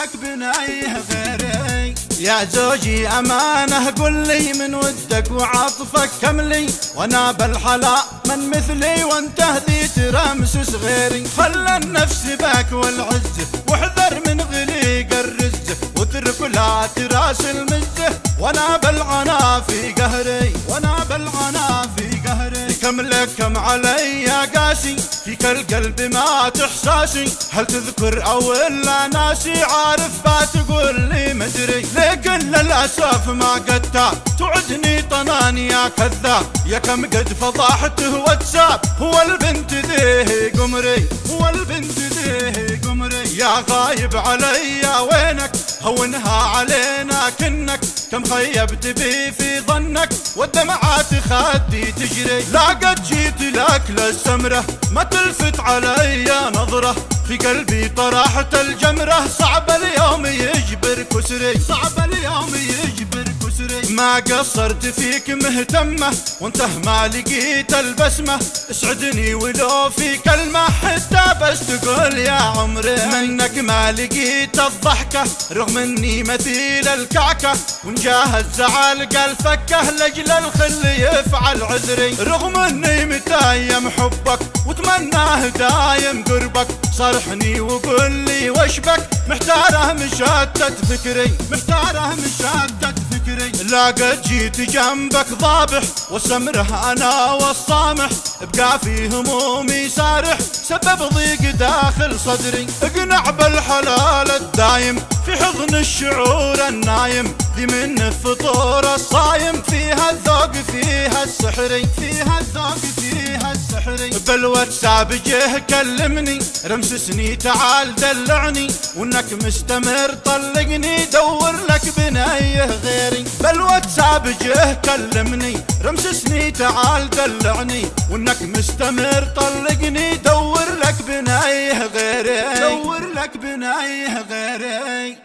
لك بنايه غيري. يا زوجي أمانة قل لي من ودك وعطفك كملي، وانا بالحلا من مثلي وانت هدي ترمسس غيري. خلى النفس باك والعزة واحذر من غليق الرزة، واترك لا تراس المزة وانا بالعنا في قهري، وانا بالعنا في قهري. كم لك كم علي يا قاسي فيك القلب مات احساسي، هل تذكر او الا ناسي عارف بتقول لي مدري. لكن للاسف ما قد توعدني طناني يا كذاب، يا كم قد فضحته واتساب. هو البنت ذي قمري، هو البنت ذي قمري. يا غايب علي وينك هونها علينا كنك، كم خيبت بي في ظنك والدمعات خدي تجري. لا قد جيت لك للسمرة ما تلفت علي نظرة، في قلبي طرحت الجمرة. صعب اليوم يجبر كسري، صعب اليوم يجبر كسري. ما قصرت فيك مهتمة وانته ما لقيت البسمة، اسعدني ولو في كلمة حتى بس تقول يا عمري. منك ما لقيت الضحكة رغم اني مثيل الكعكة، وان جاه الزعل قال فكه لاجل الخل يفعل عذري. رغم اني متايم حبك واتمناه دايم قربك، صارحني وقل لي وش بك محتاره مشتت فكري، محتاره مشتت فكري. لا قد جيت جنبك ضابح والسمره انا والصامح، ابقى في همومي سارح سبب ضيق داخل صدري. اقنع بالحلال الدايم في حضن الشعور النايم، ذي من الفطور الصايم فيها الذوق فيها السحري، فيها الذوق فيها السحري. بالواتساب جه كلمني رمسسني تعال دلعني، وانك مستمر طلقني دور لك بنايه غيري. بالواتساب جه كلمني رمسسني تعال دلعني، وانك مستمر طلقني دور لك بنايه غيري، دور لك بنايه غيري.